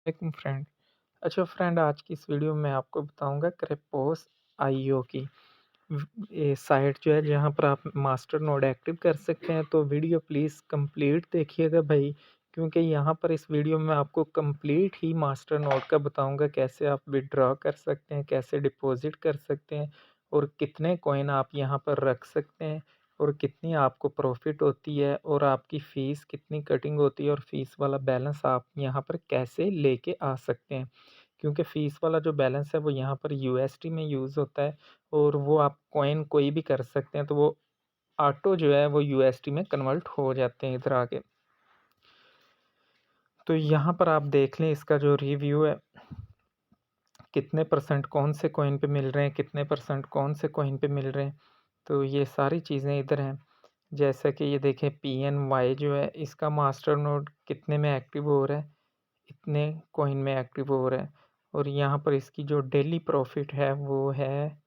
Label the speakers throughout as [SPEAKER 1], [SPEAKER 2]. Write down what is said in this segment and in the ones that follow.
[SPEAKER 1] वालेकुम फ्रेंड। अच्छा फ्रेंड, आज की इस वीडियो में आपको बताऊंगा क्रेपोस आईओ की ये साइट जो है जहां पर आप मास्टर नोड एक्टिव कर सकते हैं। तो वीडियो प्लीज़ कंप्लीट देखिएगा भाई, क्योंकि यहाँ पर इस वीडियो में आपको कंप्लीट ही मास्टर नोड का बताऊंगा कैसे आप विड्रॉ कर सकते हैं, कैसे डिपॉजिट कर सकते हैं और कितने कॉइन आप यहाँ पर रख सकते हैं और कितनी आपको प्रॉफिट होती है और आपकी फ़ीस कितनी कटिंग होती है और फ़ीस वाला बैलेंस आप यहाँ पर कैसे लेके आ सकते हैं। क्योंकि फ़ीस वाला जो बैलेंस है वो यहाँ पर यूएसडी में यूज़ होता है और वो आप कॉइन कोई भी कर सकते हैं, तो वो ऑटो जो है वो यूएसडी में कन्वर्ट हो जाते हैं इधर आके। तो यहाँ पर आप देख लें इसका जो रिव्यू है, कितने परसेंट कौन से कॉइन पे मिल रहे हैं, कितने परसेंट कौन से कॉइन पे मिल रहे हैं। तो ये सारी चीज़ें इधर हैं। जैसा कि ये देखें, पीएनवाई जो है इसका मास्टर नोड कितने में एक्टिव हो रहा है, इतने कॉइन में एक्टिव हो रहा है। और यहाँ पर इसकी जो डेली प्रॉफिट है वो है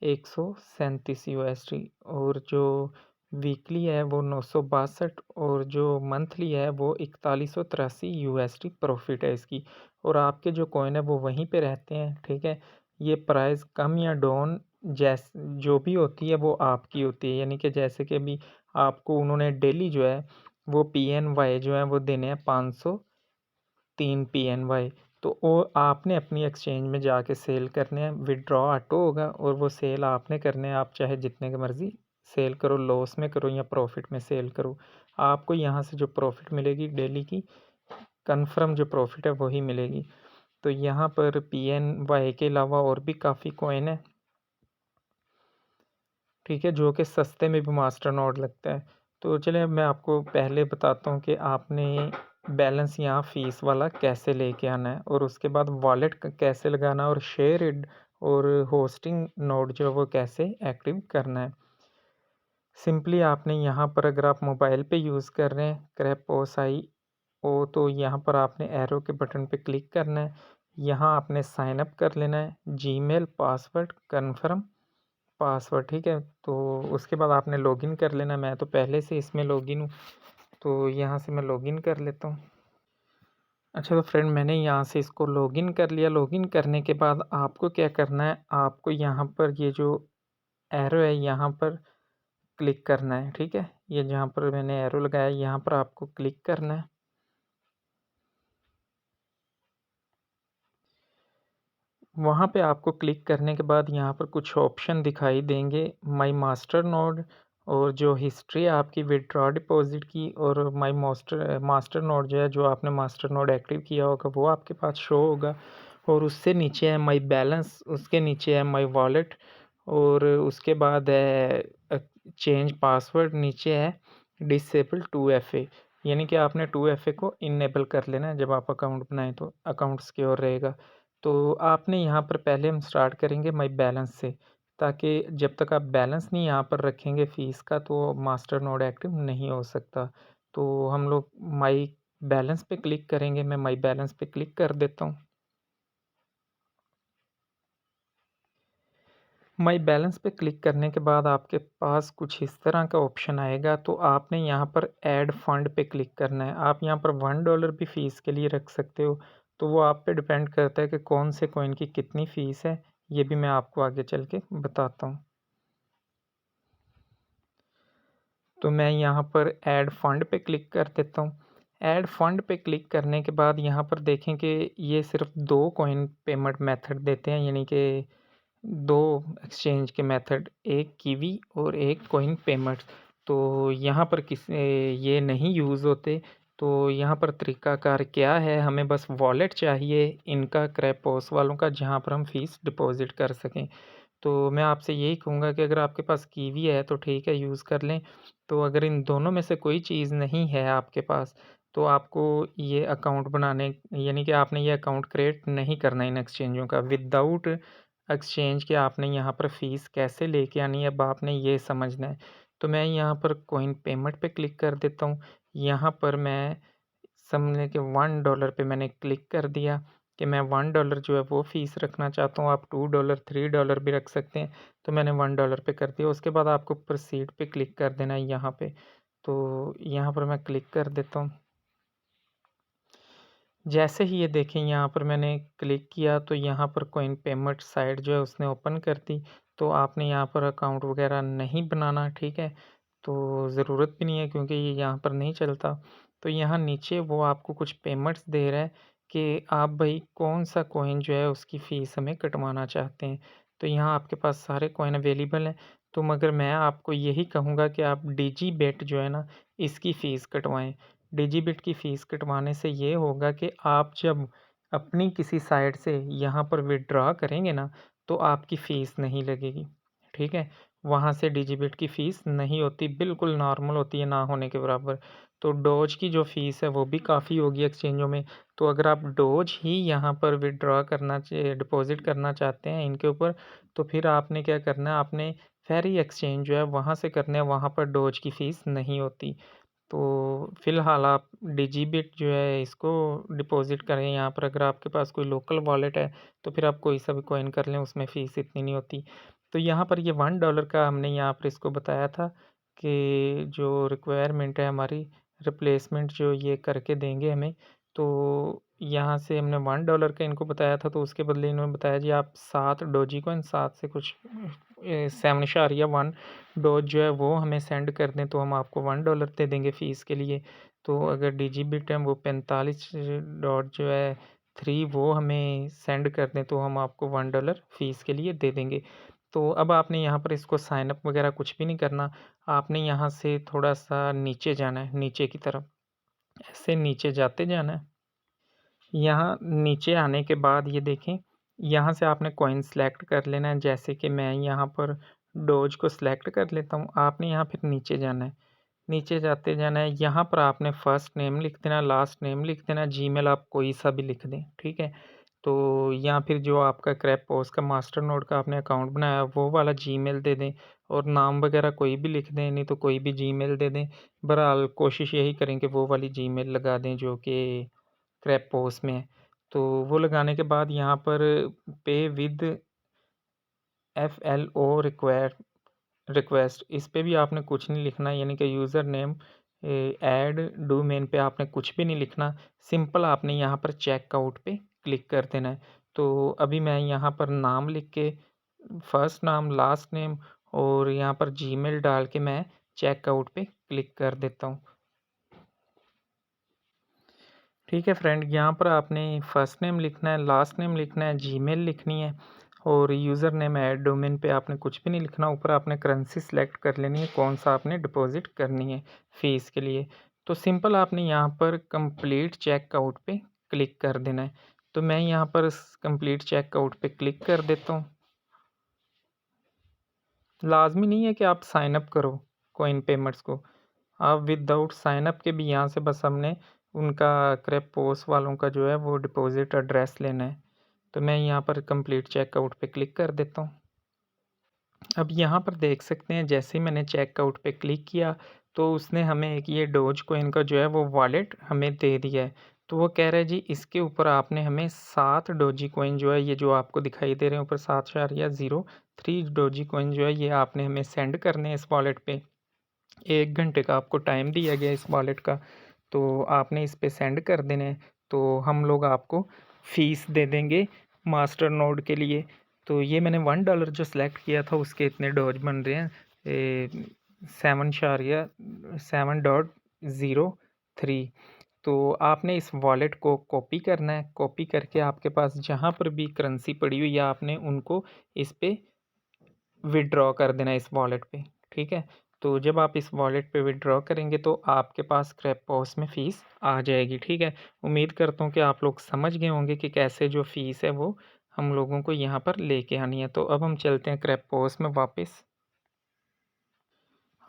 [SPEAKER 1] 137 यूएसडी और जो वीकली है वो 962 और जो मंथली है वो 4183 यूएसडी प्रॉफिट है इसकी। और आपके जो कॉइन है वो वहीं पे रहते हैं, ठीक है। ये प्राइस कम या डाउन जैस जो भी होती है वो आपकी होती है, यानी कि जैसे कि अभी आपको उन्होंने डेली जो है वो पीएनवाई जो है वो देने हैं 503 पीएनवाई। तो वो आपने अपनी एक्सचेंज में जाके सेल करने हैं, विड्रॉ ऑटो होगा और वो सेल आपने करने हैं। आप चाहे जितने की मर्ज़ी सेल करो, लॉस में करो या प्रॉफिट में सेल करो, आपको यहाँ से जो प्रॉफिट मिलेगी डेली की कंफर्म जो प्रॉफिट है वही मिलेगी। तो यहाँ पर पीएनवाई के अलावा और भी काफ़ी कॉइन है, ठीक है, जो कि सस्ते में भी मास्टर नोड लगता है। तो चलिए मैं आपको पहले बताता हूँ कि आपने बैलेंस यहाँ फ़ीस वाला कैसे लेके आना है और उसके बाद वॉलेट कैसे लगाना है और शेयर इड और होस्टिंग नोड जो है वो कैसे एक्टिव करना है। सिंपली आपने यहाँ पर, अगर आप मोबाइल पे यूज़ कर रहे हैं क्रैपोस आई ओ, तो यहाँ पर आपने एरो के बटन पे क्लिक करना है। यहाँ आपने साइन अप कर लेना है, जीमेल पासवर्ड कन्फर्म पासवर्ड, ठीक है। तो उसके बाद आपने लॉगिन कर लेना। मैं तो पहले से इसमें लॉगिन हूँ, तो यहाँ से मैं लॉगिन कर लेता हूँ। अच्छा तो फ्रेंड, मैंने यहाँ से इसको लॉगिन कर लिया। लॉगिन करने के बाद आपको क्या करना है, आपको यहाँ पर ये जो एरो है यहाँ पर क्लिक करना है, ठीक है। ये जहाँ पर मैंने एरो लगाया यहाँ पर आपको क्लिक करना है। वहाँ पे आपको क्लिक करने के बाद यहाँ पर कुछ ऑप्शन दिखाई देंगे, माई मास्टर नोड और जो हिस्ट्री है आपकी विड्रॉ डिपॉजिट की, और माई मास्टर मास्टर नोड जो है, जो आपने मास्टर नोड एक्टिव किया होगा वो आपके पास शो होगा। और उससे नीचे है माई बैलेंस, उसके नीचे है माई वॉलेट और उसके बाद है चेंज पासवर्ड, नीचे है डिसेबल 2FA, यानी कि आपने 2FA को इनेबल कर लेना है। जब आप अकाउंट बनाएं तो अकाउंट सिक्योर रहेगा। तो आपने यहाँ पर, पहले हम स्टार्ट करेंगे माई बैलेंस से, ताकि जब तक आप बैलेंस नहीं यहाँ पर रखेंगे फ़ीस का तो मास्टर नोड एक्टिव नहीं हो सकता। तो हम लोग माई बैलेंस पे क्लिक करेंगे। मैं माई बैलेंस पे क्लिक कर देता हूँ। माई बैलेंस पे क्लिक करने के बाद आपके पास कुछ इस तरह का ऑप्शन आएगा। तो आपने यहाँ पर ऐड फंड पे क्लिक करना है। आप यहाँ पर $1 भी फ़ीस के लिए रख सकते हो। तो वो आप पे डिपेंड करता है कि कौन से कॉइन की कितनी फ़ीस है। ये भी मैं आपको आगे चल के बताता हूँ। तो मैं यहाँ पर ऐड फंड पे क्लिक कर देता हूँ। ऐड फंड पे क्लिक करने के बाद यहाँ पर देखें कि ये सिर्फ 2 कॉइन पेमेंट मेथड देते हैं, यानी कि 2 एक्सचेंज के मेथड, एक कीवी और एक कॉइन पेमेंट। तो यहाँ पर ये नहीं यूज़ होते। तो यहाँ पर तरीकाकार क्या है, हमें बस वॉलेट चाहिए इनका, क्रैपोस वालों का, जहाँ पर हम फ़ीस डिपॉज़िट कर सकें। तो मैं आपसे यही कहूँगा कि अगर आपके पास कीवी है तो ठीक है, यूज़ कर लें। तो अगर इन दोनों में से कोई चीज़ नहीं है आपके पास, तो आपको ये अकाउंट बनाने, यानी कि आपने ये अकाउंट क्रिएट नहीं करना इन एक्सचेंजों का। विदाउट एक्सचेंज के आपने यहाँ पर फ़ीस कैसे लेके आनी है, अब आपने ये समझना है। तो मैं यहाँ पर कॉइन पेमेंट पे क्लिक कर देता हूँ। यहाँ पर मैं समझ के $1 पे मैंने क्लिक कर दिया कि मैं $1 जो है वो फ़ीस रखना चाहता हूँ। आप $2 $3 भी रख सकते हैं। तो मैंने $1 पे कर दिया। उसके बाद आपको प्रोसीड पे क्लिक कर देना है यहाँ पे। तो यहाँ पर मैं क्लिक कर देता हूँ। जैसे ही ये देखें यहाँ पर मैंने क्लिक किया तो यहाँ पर कॉइन पेमेंट साइट जो है उसने ओपन कर दी। तो आपने यहाँ पर अकाउंट वगैरह नहीं बनाना, ठीक है? तो ज़रूरत भी नहीं है क्योंकि ये यहाँ पर नहीं चलता। तो यहाँ नीचे वो आपको कुछ पेमेंट्स दे रहा है कि आप भाई कौन-सा कॉइन जो है उसकी फ़ीस हमें कटवाना चाहते हैं। तो यहाँ आपके पास सारे कॉइन अवेलेबल हैं। तो मगर मैं आपको यही कहूँगा कि आप डिजिबेट जो है ना इसकी फ़ीस कटवाएँ। डिजिबिट की फ़ीस कटवाने से ये होगा कि आप जब अपनी किसी साइट से यहाँ पर विथड्रॉ करेंगे ना, तो आपकी फ़ीस नहीं लगेगी, ठीक है? वहाँ से डिजिबिट की फ़ीस नहीं होती, बिल्कुल नॉर्मल होती है, ना होने के बराबर। तो डॉज की जो फ़ीस है वो भी काफ़ी होगी एक्सचेंजों में। तो अगर आप डॉज ही यहाँ पर विथड्रॉ करना डिपॉज़िट करना चाहते हैं इनके ऊपर, तो फिर आपने क्या करना है, आपने फेरी एक्सचेंज जो है वहाँ से करना है, वहाँ पर डॉज की फ़ीस नहीं होती। तो फ़िलहाल आप डिजिबिट जो है इसको डिपॉज़िट करें यहाँ पर। अगर आपके पास कोई लोकल वॉलेट है तो फिर आप कोई सा भी कॉइन कर लें, उसमें फ़ीस इतनी नहीं होती। तो यहाँ पर ये $1 का हमने यहाँ पर इसको बताया था कि जो रिक्वायरमेंट है हमारी, रिप्लेसमेंट जो ये करके देंगे हमें। तो यहाँ से हमने $1 का इनको बताया था, तो उसके बदले इन्होंने बताया जी आप 7 डोजी कॉइन, 7 से कुछ 7.1 डॉज जो है वो हमें सेंड कर दें तो हम आपको $1 दे देंगे फ़ीस के लिए। तो अगर डिजिबिट है वो 45 डॉट जो है 3 वो हमें सेंड कर दें तो हम आपको $1 फ़ीस के लिए दे देंगे। तो अब आपने यहाँ पर इसको साइन अप वगैरह कुछ भी नहीं करना। आपने यहाँ से थोड़ा-सा नीचे जाना है, नीचे की तरफ, ऐसे नीचे जाते जाना है। यहाँ नीचे आने के बाद ये देखें, यहाँ से आपने कॉइन सेलेक्ट कर लेना है। जैसे कि मैं यहाँ पर डॉज को सेलेक्ट कर लेता हूँ। आपने यहाँ फिर नीचे जाना है, नीचे जाते जाना है। यहाँ पर आपने फर्स्ट नेम लिख देना, लास्ट नेम लिख देना, जीमेल आप कोई सा भी लिख दें, ठीक है? तो या फिर जो आपका क्रैपबॉस का मास्टर नोड का आपने अकाउंट बनाया वो वाला जीमेल दे दें, और नाम वगैरह कोई भी लिख दें, नहीं तो कोई भी जीमेल दे दें। बहरहाल कोशिश यही करें कि वो वाली जीमेल लगा दें जो कि क्रैपबॉस में है। तो वो लगाने के बाद यहाँ पर पे विद FLO रिक्वेस्ट, इस पे भी आपने कुछ नहीं लिखना, यानी कि यूज़र नेम ऐड डोमेन पे आपने कुछ भी नहीं लिखना। सिंपल आपने यहाँ पर चेकआउट पे क्लिक कर देना है। तो अभी मैं यहाँ पर नाम लिख के, फर्स्ट नाम, लास्ट नेम और यहाँ पर जीमेल डाल के मैं चेकआउट पे क्लिक कर देता हूँ। ठीक है फ्रेंड, यहाँ पर आपने फर्स्ट नेम लिखना है, लास्ट नेम लिखना है, जीमेल लिखनी है और यूज़र नेम ऐड डोमेन पे आपने कुछ भी नहीं लिखना। ऊपर आपने करेंसी सेलेक्ट कर लेनी है, कौन सा आपने डिपॉज़िट करनी है फ़ीस के लिए। तो सिंपल आपने यहाँ पर कंप्लीट चेकआउट पे क्लिक कर देना है। तो मैं यहाँ पर कंप्लीट चेकआउट पे क्लिक कर देता हूँ। लाज़मी नहीं है कि आप साइन अप करो कॉइन पेमेंट्स को। आप विदाउट साइन अप के भी यहाँ से बस हमने उनका क्रैपबॉस वालों का जो है वो डिपॉज़िट एड्रेस लेना है। तो मैं यहाँ पर कंप्लीट चेकआउट पे क्लिक कर देता हूँ। अब यहाँ पर देख सकते हैं, जैसे ही मैंने चेकआउट पे क्लिक किया तो उसने हमें एक ये डोज कॉइन का जो है वो वॉलेट हमें दे दिया है। तो वो कह रहा है जी इसके ऊपर आपने हमें 7 डोजी कॉइन जो है, ये जो आपको दिखाई दे रहे हैं ऊपर 7.03 डोजी कॉइन जो है ये आपने हमें सेंड करने हैं इस वॉलेट पे। 1 घंटे का आपको टाइम दिया गया है इस वॉलेट का, तो आपने इस पे सेंड कर देने हैं। तो हम लोग आपको फ़ीस दे देंगे मास्टर नोड के लिए। तो ये मैंने $1 जो सेलेक्ट किया था उसके इतने डॉज बन रहे हैं, 7.03। तो आपने इस वॉलेट को कॉपी करना है, कॉपी करके आपके पास जहाँ पर भी करेंसी पड़ी हुई है आपने उनको इस पे विथड्रॉ कर देना है इस वॉलेट पे, ठीक है? तो जब आप इस वॉलेट पे विथड्रॉ करेंगे तो आपके पास क्रैपबॉस में फ़ीस आ जाएगी, ठीक है? उम्मीद करता हूँ कि आप लोग समझ गए होंगे कि कैसे जो फ़ीस है वो हम लोगों को यहाँ पर लेके आनी है। तो अब हम चलते हैं क्रैपबॉस में वापस।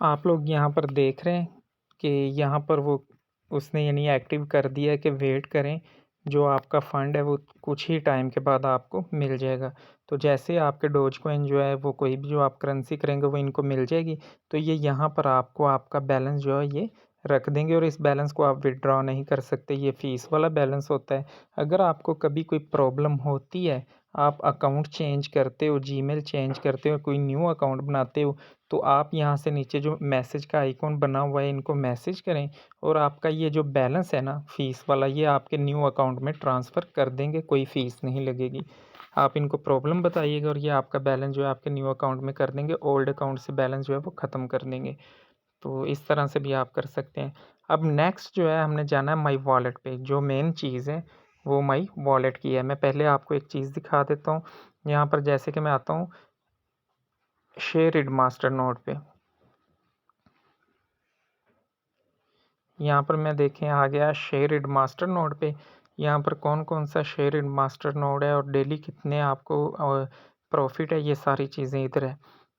[SPEAKER 1] आप लोग यहाँ पर देख रहे हैं कि यहाँ पर वो उसने यानी एक्टिव कर दिया है कि वेट करें, जो आपका फ़ंड है वो कुछ ही टाइम के बाद आपको मिल जाएगा। तो जैसे आपके डोज कॉइन जो है वो कोई भी जो आप करेंसी करेंगे वो इनको मिल जाएगी। तो ये यहाँ पर आपको आपका बैलेंस जो है ये रख देंगे और इस बैलेंस को आप विथड्रॉ नहीं कर सकते। ये फ़ीस वाला बैलेंस होता है। अगर आपको कभी कोई प्रॉब्लम होती है, आप अकाउंट चेंज करते हो, जीमेल चेंज करते हो, कोई न्यू अकाउंट बनाते हो, तो आप यहाँ से नीचे जो मैसेज का आइकॉन बना हुआ है, इनको मैसेज करें और आपका ये जो बैलेंस है ना फ़ीस वाला, ये आपके न्यू अकाउंट में ट्रांसफ़र कर देंगे, कोई फ़ीस नहीं लगेगी। आप इनको प्रॉब्लम बताइएगा और ये आपका बैलेंस जो है आपके न्यू अकाउंट में कर देंगे, ओल्ड अकाउंट से बैलेंस जो है वो ख़त्म कर देंगे। तो इस तरह से भी आप कर सकते हैं। अब नेक्स्ट जो है हमने जाना है माई वॉलेट पे, जो मेन चीज़ है वो माई वॉलेट की है। मैं पहले आपको एक चीज़ दिखा देता हूँ। यहाँ पर जैसे कि मैं आता हूँ शेयरिड मास्टर नोड पे। यहाँ पर मैं देखें आ गया शेयरिड मास्टर नोड पे। यहाँ पर कौन-कौन सा शेयरिड मास्टर नोड है और डेली कितने आपको प्रॉफ़िट है, ये सारी चीज़ें इधर है।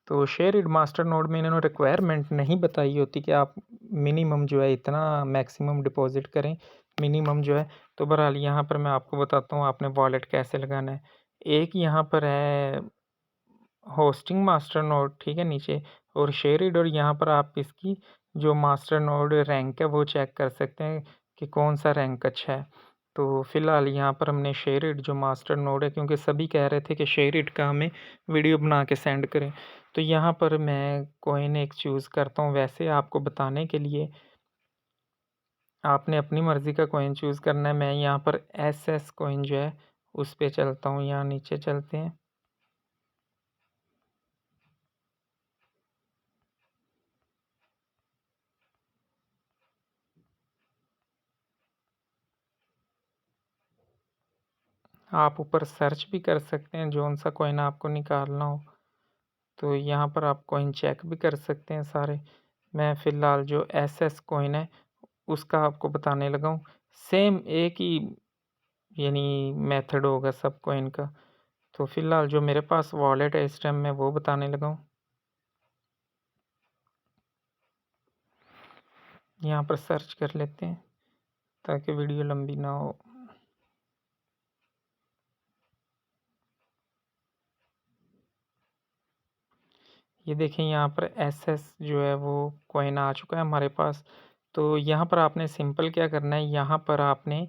[SPEAKER 1] तो शेयरिड मास्टर नोड में इन्होंने रिक्वायरमेंट नहीं बताई होती कि आप मिनिमम जो है इतना मैक्सिमम डिपॉज़िट करें, मिनिमम जो है। तो बहरहाल यहाँ पर मैं आपको बताता हूँ आपने वॉलेट कैसे लगाना है। एक यहाँ पर है होस्टिंग मास्टर नोड, ठीक है, नीचे और शेयरिड, और यहाँ पर आप इसकी जो मास्टर नोड रैंक है वो चेक कर सकते हैं कि कौन सा रैंक अच्छा है। तो फ़िलहाल यहाँ पर हमने शेयरिड जो मास्टर नोड है, क्योंकि सभी कह रहे थे कि शेयरिड का हमें वीडियो बना के सेंड करें, तो यहाँ पर मैं कॉइन एक चूज़ करता हूँ। वैसे आपको बताने के लिए आपने अपनी मर्ज़ी का कॉइन चूज़ करना है। मैं यहाँ पर एसएस कॉइन जो है उस पे चलता हूँ। यहाँ नीचे चलते हैं। आप ऊपर सर्च भी कर सकते हैं जौन सा कॉइन आपको निकालना हो, तो यहाँ पर आप कॉइन चेक भी कर सकते हैं सारे। मैं फ़िलहाल जो एसएस कॉइन है उसका आपको बताने लगा हूँ। सेम एक ही यानी मेथड होगा सब कॉइन का। तो फ़िलहाल जो मेरे पास वॉलेट है इस टाइम मैं वो बताने लगा हूँ। यहाँ पर सर्च कर लेते हैं ताकि वीडियो लंबी ना हो। ये देखें यहाँ पर एसएस जो है वो कॉइन आ चुका है हमारे पास। तो यहाँ पर आपने सिंपल क्या करना है, यहाँ पर आपने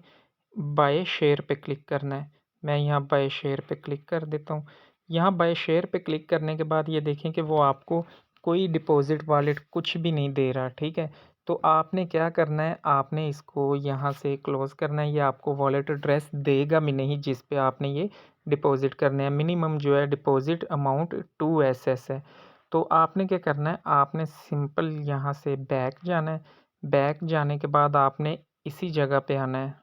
[SPEAKER 1] बाय शेयर पे क्लिक करना है। मैं यहाँ बाय शेयर पे क्लिक कर देता हूँ। यहाँ बाय शेयर पे क्लिक करने के बाद ये देखें कि वो आपको कोई डिपॉजिट वॉलेट कुछ भी नहीं दे रहा, ठीक है। तो आपने क्या करना है, आपने इसको यहाँ से क्लोज़ करना है। ये आपको वॉलेट एड्रेस देगा भी नहीं जिस पे आपने ये डिपॉजिट करने हैं। मिनिमम जो है डिपॉजिट अमाउंट 2 एसएस है। तो आपने क्या करना है, आपने सिंपल यहाँ से बैक जाना है। बैक जाने के बाद आपने इसी जगह पे आना है,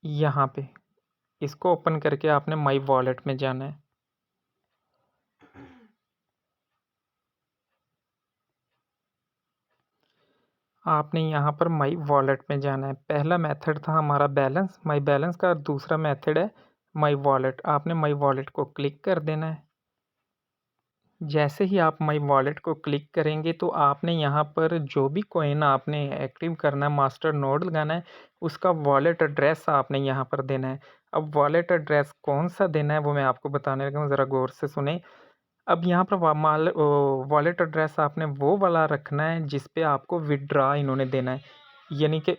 [SPEAKER 1] यहाँ पे। इसको ओपन करके आपने माई वॉलेट में जाना है। आपने यहाँ पर माई वॉलेट में जाना है। पहला मेथड था हमारा बैलेंस, माई बैलेंस का, और दूसरा मेथड है माई वॉलेट। आपने माई वॉलेट को क्लिक कर देना है। जैसे ही आप माई वॉलेट को क्लिक करेंगे तो आपने यहाँ पर जो भी कॉइन आपने एक्टिव करना है, मास्टर नोड लगाना है, उसका वॉलेट एड्रेस आपने यहाँ पर देना है। अब वॉलेट एड्रेस कौन सा देना है वो मैं आपको बताने लगा हूँ, ज़रा गौर से सुने। अब यहाँ पर वॉलेट एड्रेस आपने वो वाला रखना है जिस पे आपको विथड्रॉ इन्होंने देना है, यानी कि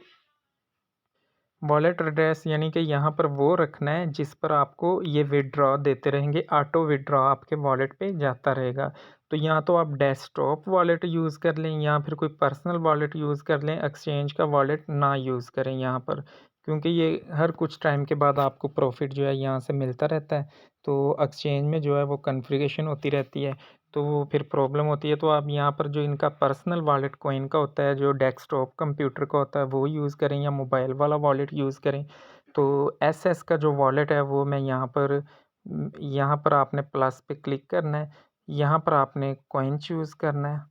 [SPEAKER 1] वॉलेट एड्रेस यानी कि यहाँ पर वो रखना है जिस पर आपको ये विथड्रॉ देते रहेंगे, ऑटो विथड्रॉ आपके वॉलेट पे जाता रहेगा। तो या तो आप डेस्कटॉप वॉलेट यूज़ कर लें या फिर कोई पर्सनल वॉलेट यूज़ कर लें, एक्सचेंज का वॉलेट ना यूज़ करें यहाँ पर, क्योंकि ये हर कुछ टाइम के बाद आपको प्रॉफिट जो है यहाँ से मिलता रहता है। तो एक्सचेंज में जो है वो कन्फिग्रेशन होती रहती है, तो वो फिर प्रॉब्लम होती है। तो आप यहाँ पर जो इनका पर्सनल वॉलेट कॉइन का होता है, जो डेस्कटॉप कंप्यूटर का होता है, वो यूज़ करें या मोबाइल वाला वॉलेट यूज़ करें। तो एसएस का जो वॉलेट है वो मैं यहाँ पर आपने प्लस पे क्लिक करना है। यहाँ पर आपने कॉइन चूज़ करना है।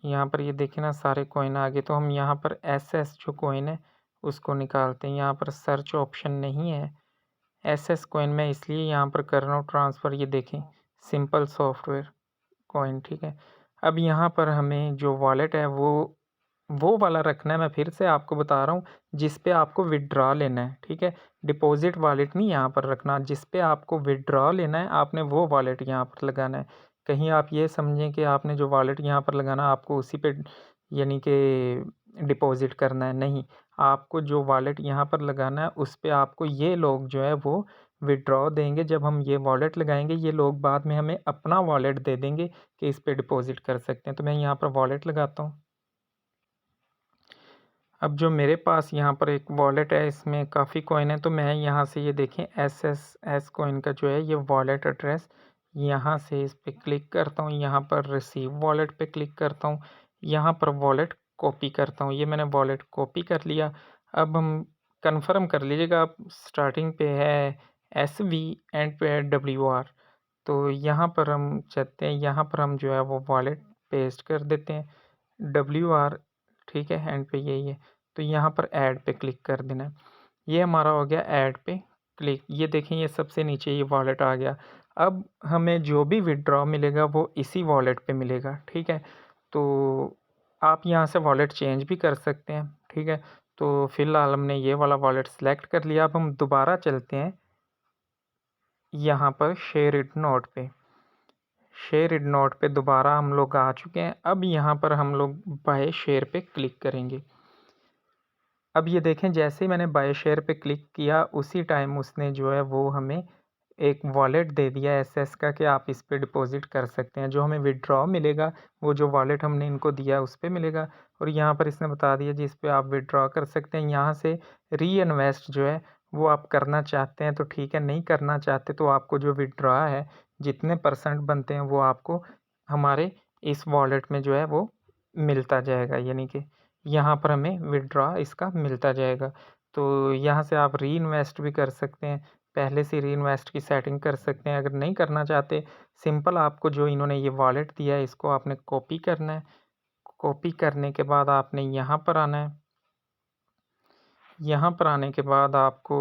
[SPEAKER 1] यहाँ पर ये देखें ना सारे कॉइन आ गए, तो हम यहाँ पर एसएस जो कॉइन है उसको निकालते हैं। यहाँ पर सर्च ऑप्शन नहीं है। एसएस कॉइन मैं इसलिए यहाँ पर कर रहा हूँ ट्रांसफ़र, ये देखें सिंपल सॉफ्टवेयर कॉइन, ठीक है। अब यहाँ पर हमें जो वॉलेट है वो वाला रखना है। मैं फिर से आपको बता रहा हूँ जिस पे आपको विथड्रॉ लेना है, ठीक है। डिपॉजिट वॉलेट नहीं यहाँ पर रखना, जिस पे आपको विथड्रॉ लेना है आपने वो वॉलेट यहाँ पर लगाना है। कहीं आप ये समझें कि आपने जो वॉलेट यहाँ पर लगाना आपको उसी पे यानी कि डिपॉज़िट करना है, नहीं। आपको जो वॉलेट यहाँ पर लगाना है उस पे आपको ये लोग जो है वो विथड्रॉ देंगे। जब हम ये वॉलेट लगाएँगे ये लोग बाद में हमें अपना वॉलेट दे देंगे कि इस पे डिपॉज़िट कर सकते हैं। तो मैं यहाँ पर वॉलेट लगाता हूँ। अब जो मेरे पास यहाँ पर एक वॉलेट है इसमें काफ़ी कॉइन है, तो मैं यहाँ से ये देखें एसएसएस कॉइन का जो है ये वॉलेट एड्रेस यहाँ से इस पे क्लिक करता हूँ, यहाँ पर रिसीव वॉलेट पे क्लिक करता हूँ, यहाँ पर वॉलेट कॉपी करता हूँ। ये मैंने वॉलेट कॉपी कर लिया। अब हम कन्फर्म कर लीजिएगा, आप स्टार्टिंग पे है SV एंड पे है WR। तो यहाँ पर हम चलते हैं, यहाँ पर हम जो है वो वॉलेट पेस्ट कर देते हैं WR, ठीक है, एंड पे यही है। तो यहाँ पर ऐड पे क्लिक कर देना है। ये हमारा हो गया ऐड पे क्लिक। ये देखें ये सबसे नीचे ये वॉलेट आ गया। अब हमें जो भी विथड्रॉ मिलेगा वो इसी वॉलेट पे मिलेगा, ठीक है। तो आप यहाँ से वॉलेट चेंज भी कर सकते हैं, ठीक है। तो फिलहाल हमने ये वाला वॉलेट सेलेक्ट कर लिया। अब हम दोबारा चलते हैं यहाँ पर शेयर इट नोट पे। शेयर इट नोट पे दोबारा हम लोग आ चुके हैं। अब यहाँ पर हम लोग बाय शेयर पे क्लिक करेंगे। अब ये देखें जैसे ही मैंने बाय शेयर पे क्लिक किया उसी टाइम उसने जो है वो हमें एक वॉलेट दे दिया एसएस का कि आप इस पे डिपॉजिट कर सकते हैं। जो हमें विथड्रॉ मिलेगा वो जो वॉलेट हमने इनको दिया उस पे मिलेगा। और यहाँ पर इसने बता दिया जी इस पे आप विथड्रॉ कर सकते हैं। यहाँ से री इन्वेस्ट जो है वो आप करना चाहते हैं तो ठीक है, नहीं करना चाहते तो आपको जो विथड्रॉ है जितने परसेंट बनते हैं वो आपको हमारे इस वॉलेट में जो है वो मिलता जाएगा, यानी कि यहाँ पर हमें विथड्रॉ इसका मिलता जाएगा। तो यहाँ से आप री इन्वेस्ट भी कर सकते हैं, पहले से री इन्वेस्ट की सेटिंग कर सकते हैं। अगर नहीं करना चाहते, सिंपल आपको जो इन्होंने ये वॉलेट दिया है इसको आपने कॉपी करना है। कॉपी करने के बाद आपने यहाँ पर आना है। यहाँ पर आने के बाद आपको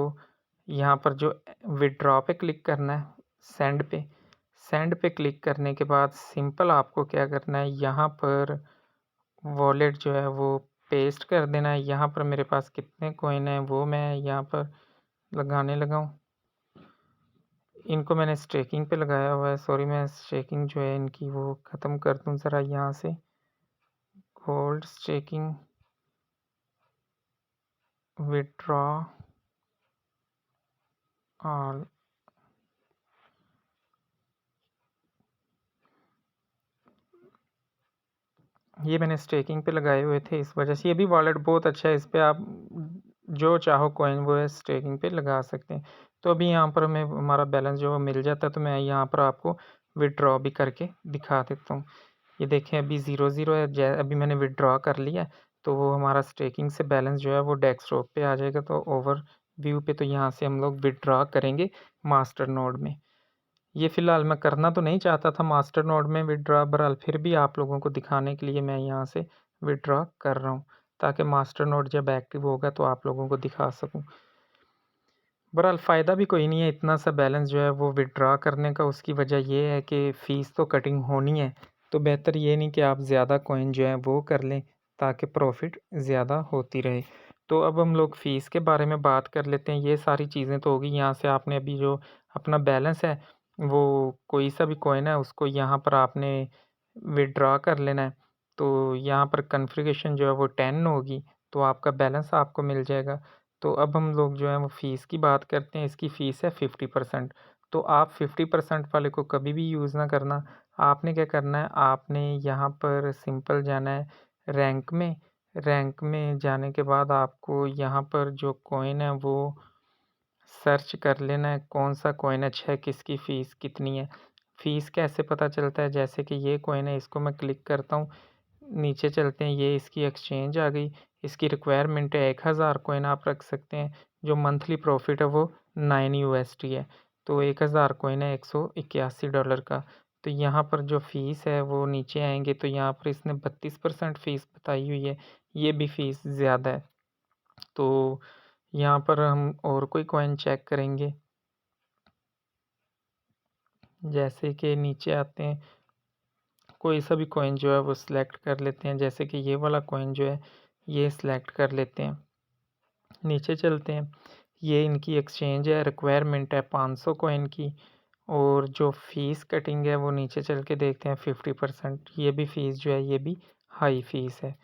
[SPEAKER 1] यहाँ पर जो विथड्रॉ पे क्लिक करना है, सेंड पे। सेंड पे क्लिक करने के बाद सिंपल आपको क्या करना है, यहाँ पर वॉलेट जो है वो पेस्ट कर देना है। यहाँ पर मेरे पास कितने कॉइन हैं वो मैं यहाँ पर लगाने लगा हूँ। इनको मैंने स्टेकिंग पे लगाया हुआ है। सॉरी, मैं स्टेकिंग जो है इनकी वो ख़त्म कर दूँ ज़रा यहाँ से। Gold staking, withdraw all. ये मैंने स्टेकिंग पे लगाए हुए थे, इस वजह से ये भी वॉलेट बहुत अच्छा है। इस पे आप जो चाहो कॉइन वो है स्टेकिंग पे लगा सकते हैं। तो अभी यहाँ पर हमें हमारा बैलेंस जो मिल जाता है, तो मैं यहाँ पर आपको विथड्रॉ भी करके दिखा देता हूँ। ये देखें अभी 0-0 है। अभी मैंने विथड्रॉ कर लिया है, तो वो हमारा स्टेकिंग से बैलेंस जो है वो डेस्कटॉप पे आ जाएगा। तो ओवर व्यू पे तो यहाँ से हम लोग विथड्रॉ करेंगे मास्टर नोड में। ये फ़िलहाल मैं करना तो नहीं चाहता था मास्टर नोड में विथड्रॉ, बहरहाल फिर भी आप लोगों को दिखाने के लिए मैं यहाँ से विथड्रॉ कर रहा हूँ, ताकि मास्टर नोड जब एक्टिव होगा तो आप लोगों को दिखा सकूँ। बहरहाल फ़ायदा भी कोई नहीं है इतना सा बैलेंस जो है वो विथड्रॉ करने का। उसकी वजह ये है कि फ़ीस तो कटिंग होनी है, तो बेहतर ये नहीं कि आप ज़्यादा कॉइन जो है वो कर लें ताकि प्रॉफ़िट ज़्यादा होती रहे। तो अब हम लोग फ़ीस के बारे में बात कर लेते हैं। ये सारी चीज़ें तो होगी। यहाँ से आपने अभी जो अपना बैलेंस है वो कोई सा भी कॉइन है उसको यहाँ पर आपने विथड्रॉ कर लेना है। तो यहाँ पर कॉन्फ़िगरेशन जो है वो 10 होगी, तो आपका बैलेंस आपको मिल जाएगा। तो अब हम लोग जो है वो फ़ीस की बात करते हैं। इसकी फ़ीस है 50%। तो आप 50% वाले को कभी भी यूज़ ना करना। आपने क्या करना है, आपने यहाँ पर सिंपल जाना है रैंक में। रैंक में जाने के बाद आपको यहाँ पर जो कॉइन है वो सर्च कर लेना है, कौन सा कॉइन अच्छा है, किसकी फ़ीस कितनी है। फ़ीस कैसे पता चलता है, जैसे कि ये कॉइन है इसको मैं क्लिक करता हूँ, नीचे चलते हैं, ये इसकी एक्सचेंज आ गई। इसकी रिक्वायरमेंट है 1000 कॉइन आप रख सकते हैं। जो मंथली प्रॉफिट है वो 9 USD है। तो 1000 कॉइन है $181 का। तो यहाँ पर जो फ़ीस है वो नीचे आएँगे तो यहाँ पर इसने 32% फ़ीस बताई हुई है। ये भी फ़ीस ज़्यादा है। तो यहाँ पर हम और कोई कॉइन चेक करेंगे। जैसे कि नीचे आते हैं, कोई सा भी कॉइन जो है वो सिलेक्ट कर लेते हैं। जैसे कि ये वाला कॉइन जो है ये सिलेक्ट कर लेते हैं। नीचे चलते हैं, ये इनकी एक्सचेंज है, रिक्वायरमेंट है 500 कॉइन की और जो फ़ीस कटिंग है वो नीचे चल के देखते हैं 50%, ये भी फ़ीस जो है ये भी हाई फ़ीस है,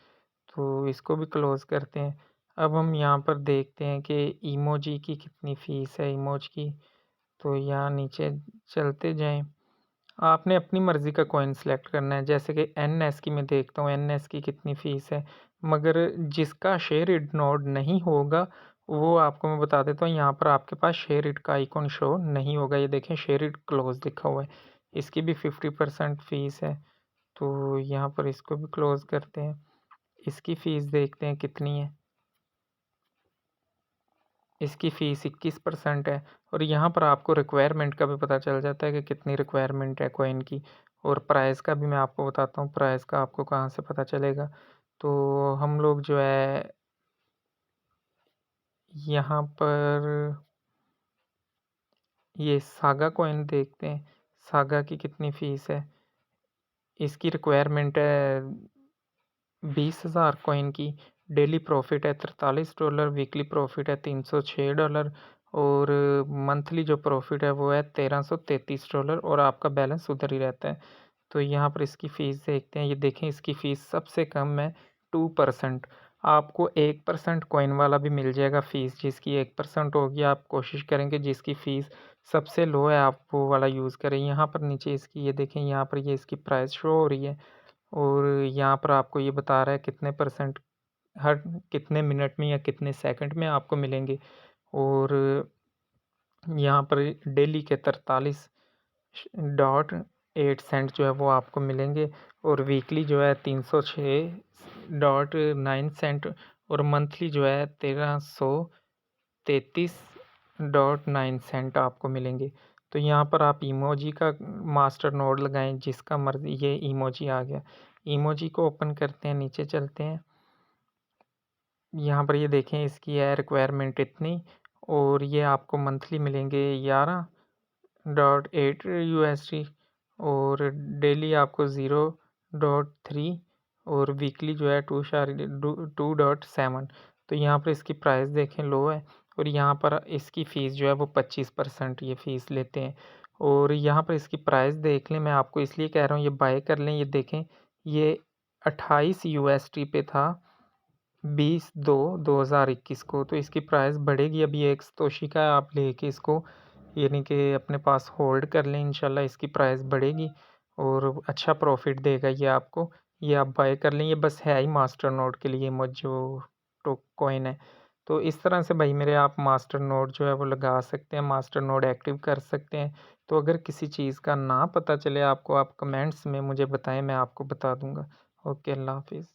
[SPEAKER 1] तो इसको भी क्लोज़ करते हैं। अब हम यहाँ पर देखते हैं कि इमोजी की कितनी फ़ीस है इमोज की, तो यहाँ नीचे चलते जाएँ। आपने अपनी मर्ज़ी का कॉइन सेलेक्ट करना है, जैसे कि एनएस की मैं देखता हूँ एनएस की कितनी फ़ीस है, मगर जिसका शेयरिड नोड नहीं होगा, वो आपको मैं बता देता हूँ, यहाँ पर आपके पास शेयरिड का आइकॉन शो नहीं होगा। ये देखें शेयरिड क्लोज़ लिखा हुआ है, इसकी भी 50% फ़ीस है, तो यहाँ पर इसको भी क्लोज़ करते हैं। इसकी फ़ीस देखते हैं कितनी है। इसकी फ़ीस 21% है और यहाँ पर आपको रिक्वायरमेंट का भी पता चल जाता है कि कितनी रिक्वायरमेंट है कॉइन की, और प्राइस का भी मैं आपको बताता हूँ, प्राइस का आपको कहाँ से पता चलेगा। तो हम लोग जो है यहाँ पर ये सागा कॉइन देखते हैं, सागा की कितनी फ़ीस है। इसकी रिक्वायरमेंट है 20,000 कॉइन की, डेली प्रॉफिट है $43, वीकली प्रॉफिट है $306 और मंथली जो प्रॉफिट है वो है $1333 और आपका बैलेंस उधर ही रहता है। तो यहाँ पर इसकी फ़ीस देखते हैं, ये देखें इसकी फ़ीस सबसे कम है 2%। आपको 1% कॉइन वाला भी मिल जाएगा फ़ीस, जिसकी 1% होगी आप कोशिश करेंगे जिसकी फ़ीस सबसे लो है आप वो वाला यूज़ करें। यहाँ पर नीचे इसकी ये देखें, यहाँ पर ये इसकी प्राइस शो हो रही है और यहाँ पर आपको ये बता रहा है कितने परसेंट हर कितने मिनट में या कितने सेकंड में आपको मिलेंगे, और यहाँ पर डेली के 43.8 जो है वो आपको मिलेंगे और वीकली जो है 306.9 और मंथली जो है 1333.9 आपको मिलेंगे। तो यहाँ पर आप इमोजी का मास्टर नोड लगाएं, जिसका मर्ज़ी। ये इमोजी आ गया, इमोजी को ओपन करते हैं, नीचे चलते हैं। यहाँ पर ये देखें इसकी है रिक्वायरमेंट इतनी और ये आपको मंथली मिलेंगे 11.8 USD और डेली आपको 0.3 और वीकली जो है 2.7। तो यहाँ पर इसकी प्राइस देखें लो है और यहाँ पर इसकी फ़ीस जो है वो 25% ये फ़ीस लेते हैं। और यहाँ पर इसकी प्राइस देख लें, मैं आपको इसलिए कह रहा हूँ ये बाय कर लें। ये देखें ये 28 USD पे था 20/2/2021 को, तो इसकी प्राइस बढ़ेगी। अभी एक सतोशी का आप लेके इसको यानी कि अपने पास होल्ड कर लें, इंशाल्लाह इसकी प्राइस बढ़ेगी और अच्छा प्रॉफिट देगा ये आपको। ये आप बाय कर लें, ये बस है ही मास्टर नोड के लिए जो टो कॉइन है। तो इस तरह से भाई मेरे आप मास्टर नोड जो है वो लगा सकते हैं, मास्टर नोड एक्टिव कर सकते हैं। तो अगर किसी चीज़ का ना पता चले आपको, आप कमेंट्स में मुझे बताएं, मैं आपको बता दूंगा। ओके, अल्लाह हाफिज़।